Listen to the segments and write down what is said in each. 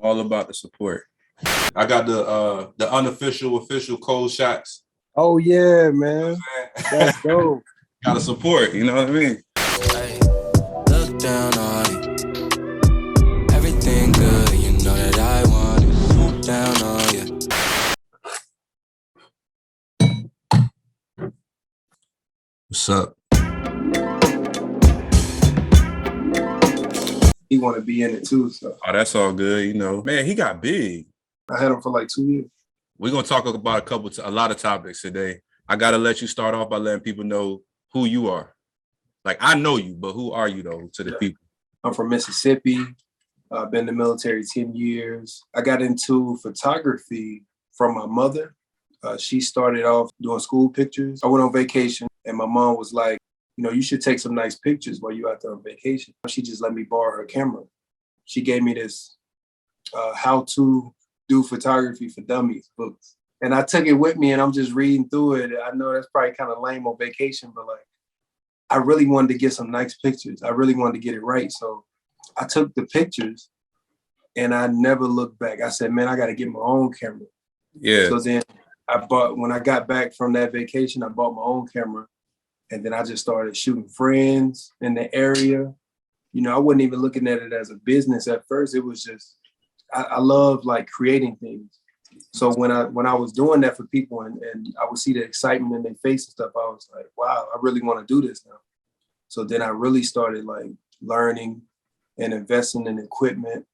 All about the support. I got the unofficial, official cold shots. Oh yeah, man. That's dope. Gotta support, you know what I mean? Hey, look down on it. Everything good, you know that I want it. Swoop down on you. What's up? He want to be in it too, so. Oh, that's all good, you know. Man, he got big. I had him for like 2 years. We're gonna talk about a lot of topics today. I gotta let you start off by letting people know who you are. Like, I know you, but who are you though to the people? I'm from Mississippi. I've been in the military 10 years. I got into photography from my mother. She started off doing school pictures. I went on vacation and my mom was like, you know, you should take some nice pictures while you're out there on vacation. She just let me borrow her camera. She gave me this how to do photography for dummies books. And I took it with me and I'm just reading through it. I know that's probably kind of lame on vacation, but like, I really wanted to get some nice pictures. I really wanted to get it right. So I took the pictures and I never looked back. I said, man, I got to get my own camera. Yeah. So then when I got back from that vacation, I bought my own camera. And then I just started shooting friends in the area. You know, I wasn't even looking at it as a business at first. It was just, I love like creating things. So when I was doing that for people and I would see the excitement in their face and stuff, I was like, wow, I really want to do this now. So then I really started like learning and investing in equipment.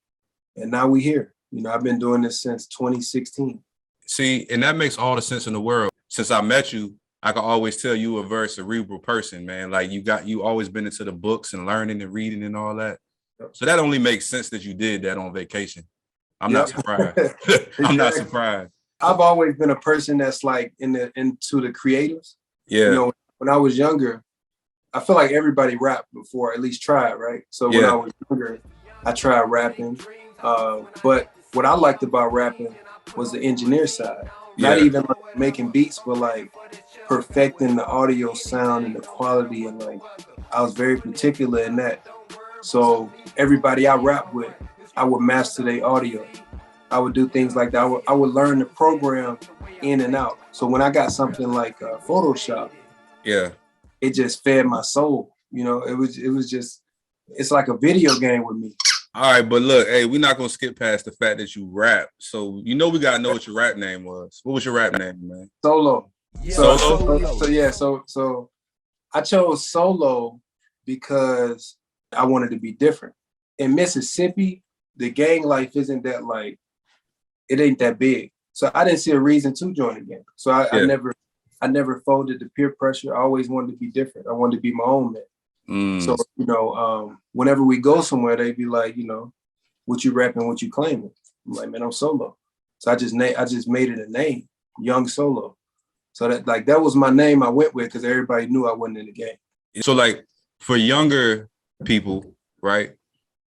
And now we're here. You know, I've been doing this since 2016. See, and that makes all the sense in the world. Since I met you, I can always tell you a very cerebral person, man. Like you always been into the books and learning and reading and all that. So that only makes sense that you did that on vacation. I'm not surprised. I'm not surprised. I've always been a person that's like into the creatives. Yeah. You know, when I was younger, I feel like everybody rapped before, at least tried, right? So when I was younger, I tried rapping. But what I liked about rapping was the engineer side. Not even like making beats, but like perfecting the audio sound and the quality. And like, I was very particular in that. So everybody I rap with, I would master their audio. I would do things like that. I would learn the program in and out. So when I got something like Photoshop, it just fed my soul. You know, it was just, it's like a video game with me. All right, but look, hey, we're not gonna skip past the fact that you rap. So you know we gotta know what your rap name was. What was your rap name, man? Solo. Solo? So I chose Solo because I wanted to be different. In Mississippi, the gang life isn't that like, it ain't that big. So I didn't see a reason to join the gang. So I never folded the peer pressure. I always wanted to be different. I wanted to be my own man. So, you know, whenever we go somewhere, they'd be like, you know, what you rapping, what you claiming? I'm like, man, I'm Solo. So I just made it a name, Young Solo. So that was my name I went with because everybody knew I wasn't in the game. So like for younger people, right?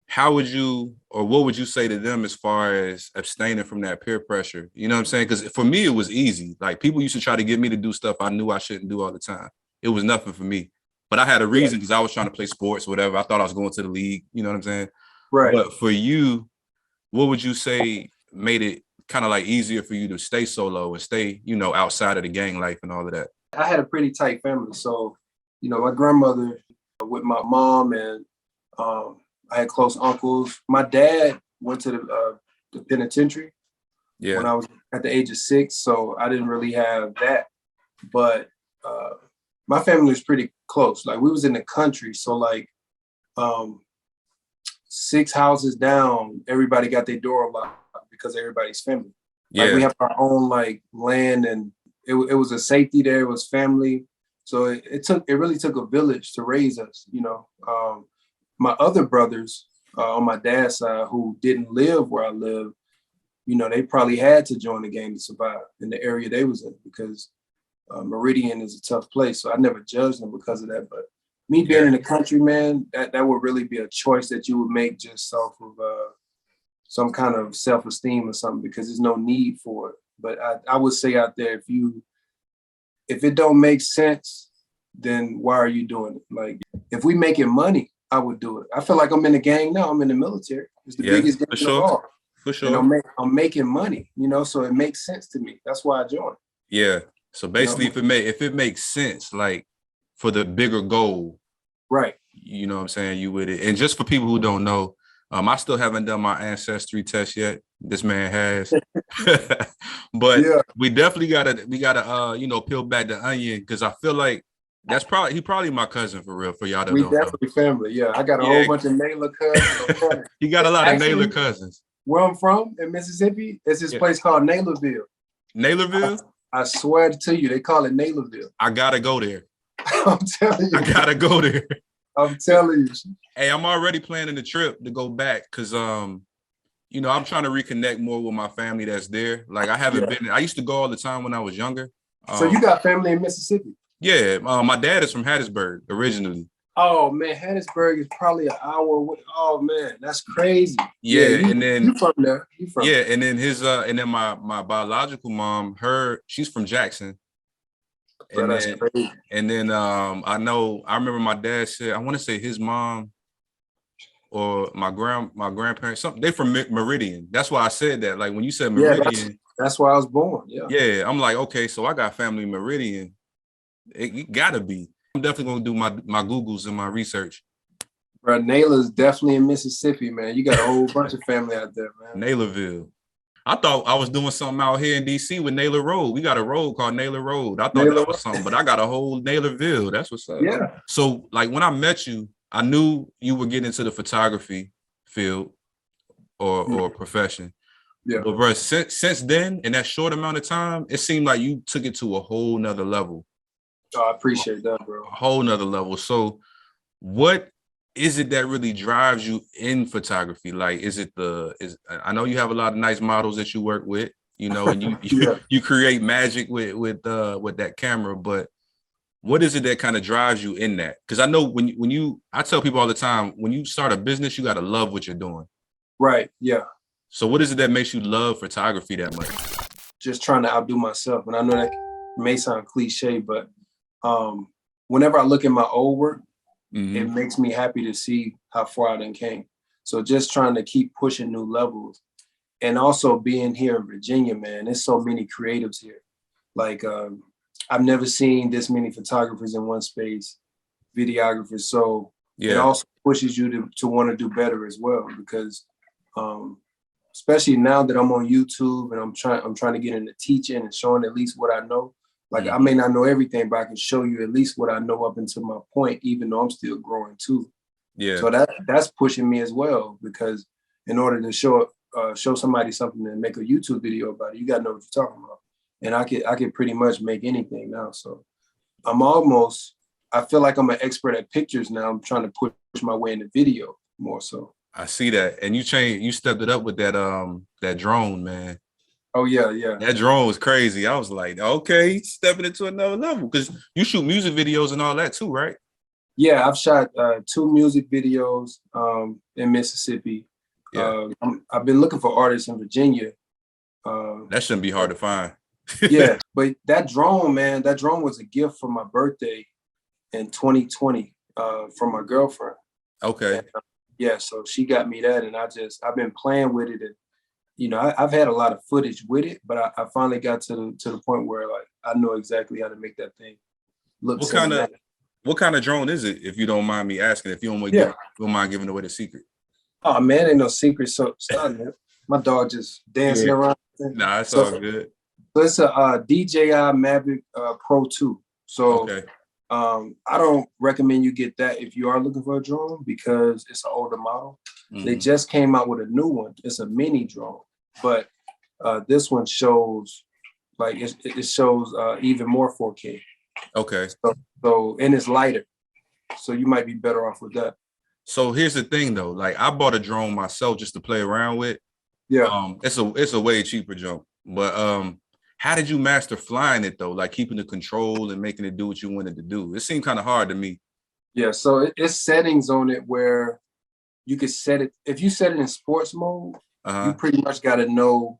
How would you, or what would you say to them as far as abstaining from that peer pressure? You know what I'm saying? Because for me, it was easy. Like people used to try to get me to do stuff I knew I shouldn't do all the time. It was nothing for me. But I had a reason because I was trying to play sports, whatever. I thought I was going to the league. You know what I'm saying? Right. But for you, what would you say made it kind of like easier for you to stay solo and stay, you know, outside of the gang life and all of that? I had a pretty tight family. So, you know, my grandmother with my mom and I had close uncles. My dad went to the penitentiary when I was at the age of 6. So I didn't really have that. But my family was pretty close. Like we was in the country. So like 6 houses down, everybody got their door locked because everybody's family. Like we have our own like land and it was a safety there. It was family. So it really took a village to raise us, you know. My other brothers on my dad's side who didn't live where I lived, you know, they probably had to join the gang to survive in the area they was in because Meridian is a tough place. So I never judged them because of that. But me being in the country, man, that would really be a choice that you would make just off of some kind of self-esteem or something because there's no need for it. But I would say out there, if it don't make sense, then why are you doing it? Like if we making money, I would do it. I feel like I'm in the gang now. I'm in the military. It's the biggest gang of all. For And sure. I'm making money, you know, so it makes sense to me. That's why I joined. Yeah. So basically, You know? if it makes sense, like for the bigger goal, Right. you know what I'm saying, you with it. And just for people who don't know, I still haven't done my ancestry test yet. This man has. But Yeah. we gotta you know, peel back the onion, because I feel like he probably my cousin for real, for y'all that We don't know. definitely family. Yeah. I got a Yeah. whole bunch of Naylor cousins. He got a lot of Actually, Naylor cousins. where I'm from in Mississippi, it's this place called Naylorville. Naylorville? I swear to you, they call it Naylorville. I gotta go there. I'm telling you. I gotta go there. I'm telling you. Hey, I'm already planning the trip to go back because you know, I'm trying to reconnect more with my family that's there. Like I haven't been. I used to go all the time when I was younger. So you got family in Mississippi? Yeah, my dad is from Hattiesburg originally. Oh man, Hattiesburg is probably an hour away. Oh man, that's crazy. Yeah, and then you from there? You from? Yeah, and then and then my biological mom, she's from Jackson. Bro, And that's then, crazy. and then I remember my dad said, I want to say his mom or my grandparents, something, they from Meridian. That's why I said that. Like when you said Meridian, that's where I was born. Yeah, I'm like, okay, so I got family in Meridian. It gotta be. I'm definitely gonna do my Googles and my research. Bro, Naylor's definitely in Mississippi, man. You got a whole bunch of family out there, man. Naylorville. I thought I was doing something out here in DC with Naylor Road. We got a road called Naylor Road. I thought that was something, but I got a whole Naylorville. That's what's up. Yeah. So like when I met you, I knew you were getting into the photography field or profession. Yeah. But bro, since then, in that short amount of time, it seemed like you took it to a whole nother level. Oh, I appreciate that, bro. A whole nother level. So what is it that really drives you in photography? Like, I know you have a lot of nice models that you work with, you know, and you create magic with that camera, but what is it that kind of drives you in that? Because I know I tell people all the time, when you start a business, you got to love what you're doing. Right. Yeah. So what is it that makes you love photography that much? Just trying to outdo myself. And I know that may sound cliche, but whenever I look at my old work, it makes me happy to see how far I done came. So just trying to keep pushing new levels. And also being here in Virginia, man, there's so many creatives here. Like I've never seen this many photographers in one space, videographers. So it also pushes you to want to do better as well, because especially now that I'm on YouTube and I'm trying to get into teaching and showing at least what I know. Like I may not know everything, but I can show you at least what I know up until my point, even though I'm still growing too. Yeah. So that's pushing me as well, because in order to show somebody something and make a YouTube video about it, you gotta know what you're talking about. And I can pretty much make anything now. So I feel like I'm an expert at pictures now. I'm trying to push my way into video more so. I see that. And you stepped it up with that drone, man. Oh yeah. That drone was crazy. I was like, okay, he's stepping into another level, because you shoot music videos and all that too, right? Yeah, I've shot 2 music videos in Mississippi. Yeah. I've been looking for artists in Virginia. That shouldn't be hard to find. Yeah, but that drone was a gift for my birthday in 2020 from my girlfriend. Okay. And, so she got me that, and I've been playing with it, and you know, I've had a lot of footage with it, but I finally got to the point where like I know exactly how to make that thing look. What kind of drone is it, if you don't mind me asking? If you don't mind giving away the secret. Oh man, ain't no secret. So my dog just dancing around. Nah, it's all good. So it's a DJI Mavic Pro 2. So I don't recommend you get that if you are looking for a drone, because it's an older model. They just came out with a new one. It's a mini drone, but this one shows it shows even more 4K. Okay. So and it's lighter, so you might be better off with that. So here's the thing though, like I bought a drone myself just to play around with. Yeah. It's a way cheaper jump, but how did you master flying it though? Like keeping the control and making it do what you wanted to do? It seemed kind of hard to me. Yeah. So it's settings on it where you could set it. If you set it in sports mode, you pretty much got to know.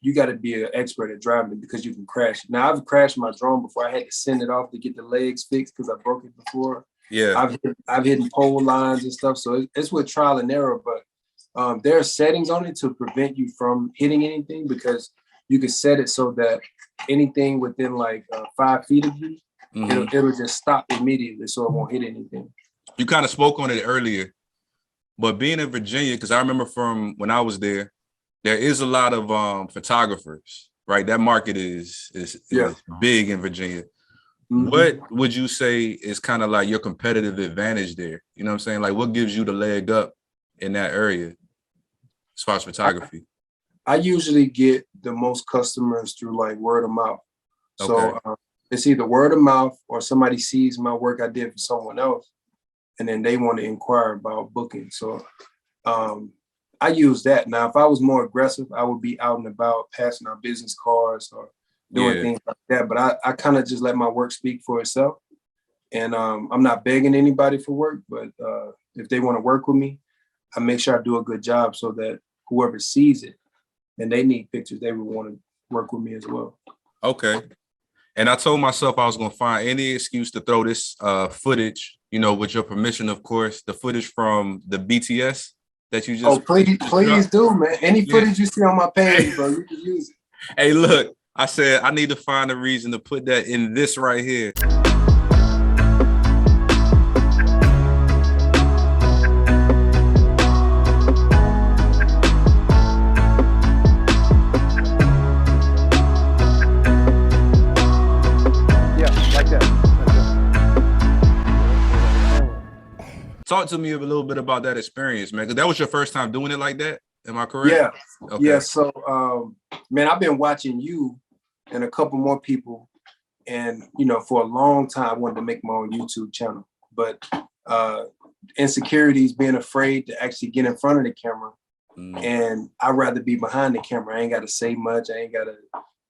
You got to be an expert at driving it, because you can crash. Now I've crashed my drone before. I had to send it off to get the legs fixed because I broke it before. Yeah. I've hit pole lines and stuff. So it's with trial and error, but There are settings on it to prevent you from hitting anything, because you can set it so that anything within like 5 feet of you, it'll just stop immediately, so it won't hit anything. You kind of spoke on it earlier, but being in Virginia, because I remember from when I was there is a lot of photographers, right? That market is big in Virginia. What would you say is kind of like your competitive advantage there? You know what I'm saying? Like, what gives you the leg up in that area as far as photography? I usually get the most customers through like word of mouth. So it's either word of mouth or somebody sees my work I did for someone else, and then they want to inquire about booking. So I use that. Now, if I was more aggressive, I would be out and about passing out business cards or doing things like that. But I kind of just let my work speak for itself. And I'm not begging anybody for work, but if they want to work with me, I make sure I do a good job so that whoever sees it and they need pictures, they would want to work with me as well. Okay. And I told myself I was going to find any excuse to throw this footage, you know, with your permission, of course, the footage from the BTS that you just. Oh, please do, man. Any footage you see on my page, bro, you can use it. Hey, look, I said I need to find a reason to put that in this right here. Talk to me a little bit about that experience, man, because that was your first time doing it like that. Am I correct? Yeah. Okay. Yeah. So, man, I've been watching you and a couple more people, and for a long time, I wanted to make my own YouTube channel, but insecurities, being afraid to actually get in front of the camera, and I'd rather be behind the camera. I ain't got to say much. I ain't got to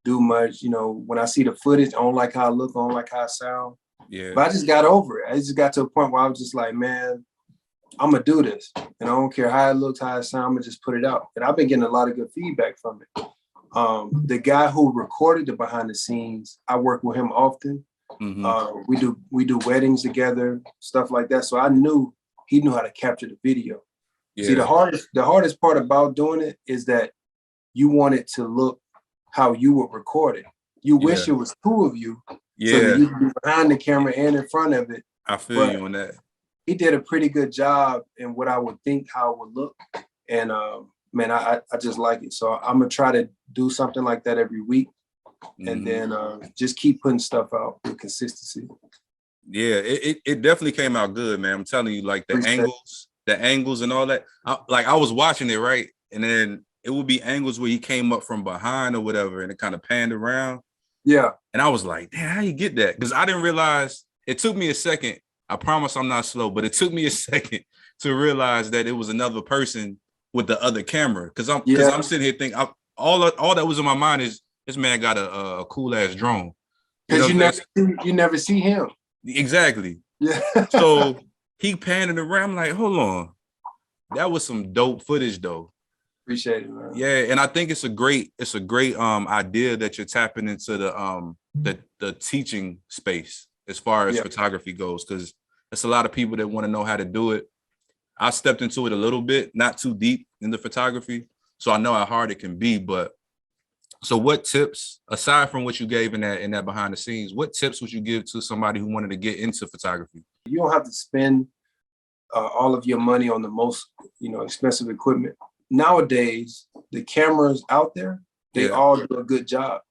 do much. When I see the footage, I don't like how I look. I don't like how I sound. Yeah. But I just got over it. I just got to a point where I was just like, man, I'm gonna do this, and I don't care how it looks, how it sounds. I'm gonna just put it out. And I've been getting a lot of good feedback from it. The guy who recorded the behind the scenes, I work with him often. We do weddings together, stuff like that. So I knew he knew how to capture the video. Yeah. See, the hardest part about doing it is that you want it to look how you would record it. You wish it was two of you, so that you could be behind the camera and in front of it. I feel you on that. He did a pretty good job in what I would think how it would look. And man, I just like it. So I'm gonna try to do something like that every week, and then just keep putting stuff out with consistency. Yeah, it definitely came out good, man. I'm telling you, like the angles and all that. I was watching it, right? And then it would be angles where he came up from behind or whatever, and it kind of panned around. Yeah. And I was like, damn, how you get that? Because I didn't realize, it took me a second. I promise I'm not slow, but it took me a second to realize that it was another person with the other camera. Because I'm sitting here thinking, all that was in my mind is this man got a cool ass drone. Because you never see him. Exactly. Yeah. So he panning around. I'm like, hold on, that was some dope footage though. Appreciate it, man. Yeah, and I think it's a great idea that you're tapping into the teaching space as far as photography goes, because there's a lot of people that want to know how to do it. I stepped into it a little bit, not too deep into photography, so I know how hard it can be. But so what tips, aside from what you gave in that behind the scenes, what tips would you give to somebody who wanted to get into photography? You don't have to spend all of your money on the most expensive equipment. Nowadays, the cameras out there, they all do a good job.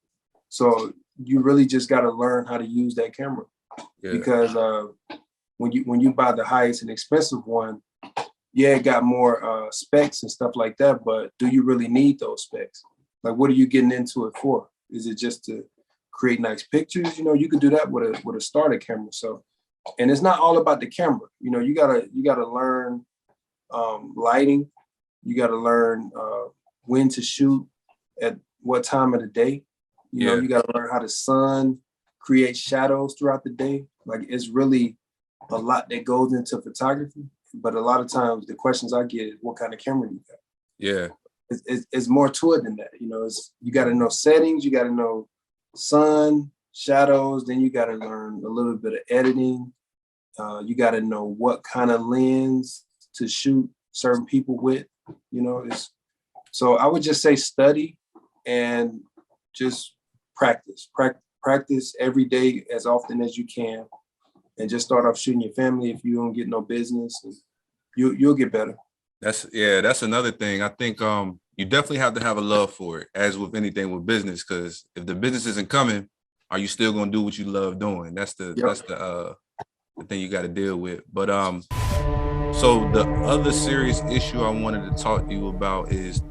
So you really just got to learn how to use that camera. Because when you buy the highest and expensive one, it got more specs and stuff like that, but do you really need those specs? Like, what are you getting into it for? Is it just to create nice pictures? You could do that with a starter camera. So, and it's not all about the camera. You gotta learn lighting. You gotta learn when to shoot at what time of the day. You gotta learn how the sun creates shadows throughout the day. Like, it's really a lot that goes into photography. But a lot of times the questions I get is, what kind of camera you got? Yeah. It's more to it than that. You got to know settings, you got to know sun, shadows, then you got to learn a little bit of editing. You got to know what kind of lens to shoot certain people with, so I would just say study and just practice every day as often as you can, and just start off shooting your family. If you don't get no business, and you'll get better. That's another thing. I think you definitely have to have a love for it, as with anything with business, because if the business isn't coming, are you still gonna do what you love doing? That's the thing you got to deal with. But so the other serious issue I wanted to talk to you about is